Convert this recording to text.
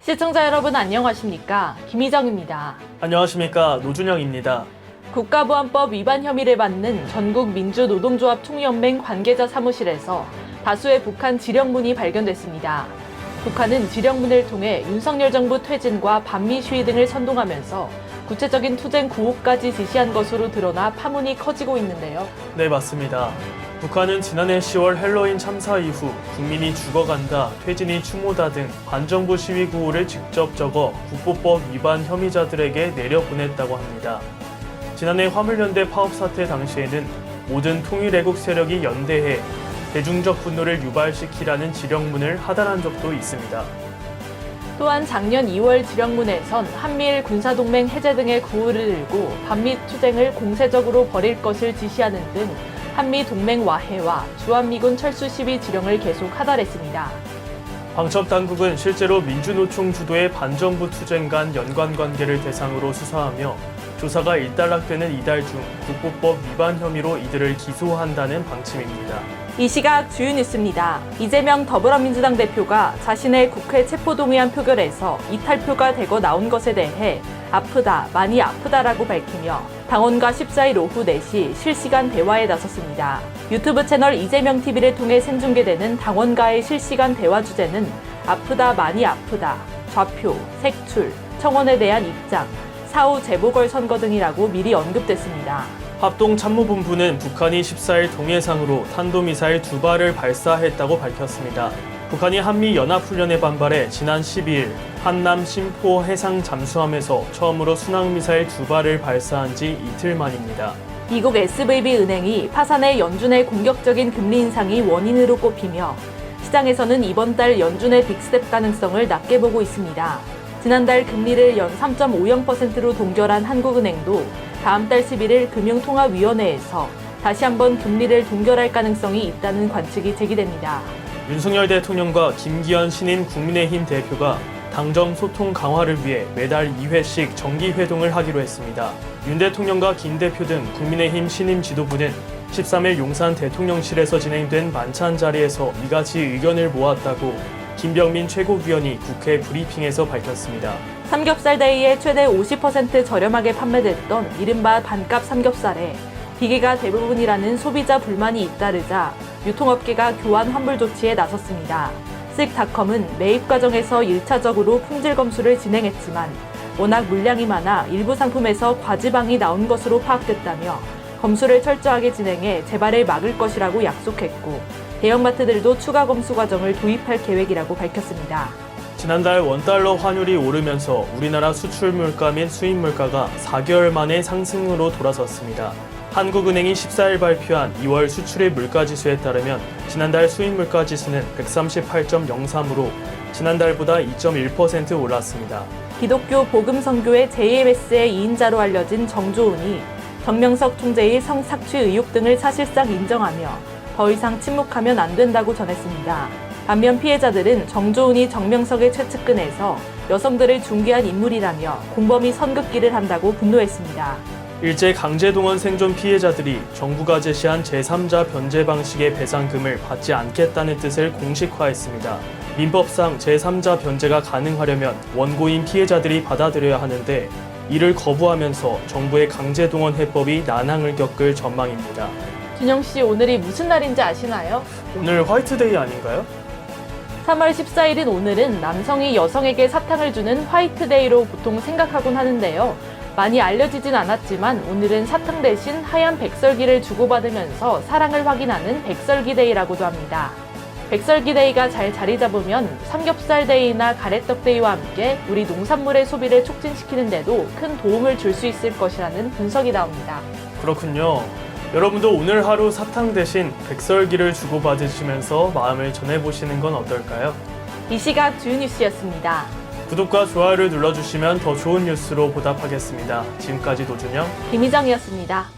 시청자 여러분 안녕하십니까? 김희정입니다. 안녕하십니까? 노준영입니다. 국가보안법 위반 혐의를 받는 전국민주노동조합 총연맹 관계자 사무실에서 다수의 북한 지령문이 발견됐습니다. 북한은 지령문을 통해 윤석열 정부 퇴진과 반미 시위 등을 선동하면서 구체적인 투쟁 구호까지 지시한 것으로 드러나 파문이 커지고 있는데요. 네, 맞습니다. 북한은 지난해 10월 헬로윈 참사 이후 국민이 죽어간다, 퇴진이 추모다 등 반정부 시위 구호를 직접 적어 국보법 위반 혐의자들에게 내려보냈다고 합니다. 지난해 화물연대 파업 사태 당시에는 모든 통일애국 세력이 연대해 대중적 분노를 유발시키라는 지령문을 하단한 적도 있습니다. 또한 작년 2월 지령문에선 한미일 군사동맹 해제 등의 구호를 들고 반미 투쟁을 공세적으로 벌일 것을 지시하는 등 한미 동맹 와해와 주한미군 철수 시위 지령을 계속 하달했습니다. 방첩당국은 실제로 민주노총 주도의 반정부 투쟁 간 연관관계를 대상으로 수사하며 조사가 일단락되는 이달 중 국보법 위반 혐의로 이들을 기소한다는 방침입니다. 이 시각 주요 뉴스입니다. 이재명 더불어민주당 대표가 자신의 국회 체포동의안 표결에서 이탈표가 되고 나온 것에 대해 아프다, 많이 아프다라고 밝히며 당원과 14일 오후 4시 실시간 대화에 나섰습니다. 유튜브 채널 이재명TV를 통해 생중계되는 당원과의 실시간 대화 주제는 아프다, 많이 아프다, 좌표, 색출, 청원에 대한 입장, 사후 재보궐 선거 등이라고 미리 언급됐습니다. 합동참모본부는 북한이 14일 동해상으로 탄도미사일 2발을 발사했다고 밝혔습니다. 북한이 한미연합훈련에 반발해 지난 12일 한남 심포 해상 잠수함에서 처음으로 순항미사일 2발을 발사한 지 이틀 만입니다. 미국 SVB은행이 파산의 연준의 공격적인 금리 인상이 원인으로 꼽히며 시장에서는 이번 달 연준의 빅스텝 가능성을 낮게 보고 있습니다. 지난달 금리를 연 3.50%로 동결한 한국은행도 다음 달 11일 금융통화위원회에서 다시 한번 금리를 동결할 가능성이 있다는 관측이 제기됩니다. 윤석열 대통령과 김기현 신임 국민의힘 대표가 당정 소통 강화를 위해 매달 2회씩 정기회동을 하기로 했습니다. 윤 대통령과 김 대표 등 국민의힘 신임 지도부는 13일 용산 대통령실에서 진행된 만찬 자리에서 이같이 의견을 모았다고 김병민 최고위원이 국회 브리핑에서 밝혔습니다. 삼겹살 데이에 최대 50% 저렴하게 판매됐던 이른바 반값 삼겹살에 비계가 대부분이라는 소비자 불만이 잇따르자 유통업계가 교환 환불 조치에 나섰습니다. 쓱닷컴은 매입 과정에서 1차적으로 품질 검수를 진행했지만 워낙 물량이 많아 일부 상품에서 과지방이 나온 것으로 파악됐다며 검수를 철저하게 진행해 재발을 막을 것이라고 약속했고 대형마트들도 추가 검수 과정을 도입할 계획이라고 밝혔습니다. 지난달 원달러 환율이 오르면서 우리나라 수출 물가 및 수입 물가가 4개월 만에 상승으로 돌아섰습니다. 한국은행이 14일 발표한 2월 수출입 물가지수에 따르면 지난달 수입 물가지수는 138.03으로 지난달보다 2.1% 올랐습니다. 기독교 복음선교회 JMS의 2인자로 알려진 정조은이 정명석 총재의 성착취 의혹 등을 사실상 인정하며 더 이상 침묵하면 안 된다고 전했습니다. 반면 피해자들은 정조은이 정명석의 최측근에서 여성들을 중개한 인물이라며 공범이 선긋기를 한다고 분노했습니다. 일제 강제동원 생존 피해자들이 정부가 제시한 제3자 변제 방식의 배상금을 받지 않겠다는 뜻을 공식화했습니다. 민법상 제3자 변제가 가능하려면 원고인 피해자들이 받아들여야 하는데 이를 거부하면서 정부의 강제동원 해법이 난항을 겪을 전망입니다. 준영 씨, 오늘이 무슨 날인지 아시나요? 오늘 화이트데이 아닌가요? 3월 14일인 오늘은 남성이 여성에게 사탕을 주는 화이트데이로 보통 생각하곤 하는데요. 많이 알려지진 않았지만 오늘은 사탕 대신 하얀 백설기를 주고받으면서 사랑을 확인하는 백설기데이라고도 합니다. 백설기데이가 잘 자리 잡으면 삼겹살데이나 가래떡데이와 함께 우리 농산물의 소비를 촉진시키는 데도 큰 도움을 줄 수 있을 것이라는 분석이 나옵니다. 그렇군요. 여러분도 오늘 하루 사탕 대신 백설기를 주고받으시면서 마음을 전해보시는 건 어떨까요? 이 시각 주요 뉴스였습니다. 구독과 좋아요를 눌러주시면 더 좋은 뉴스로 보답하겠습니다. 지금까지 노준영, 김희정이었습니다.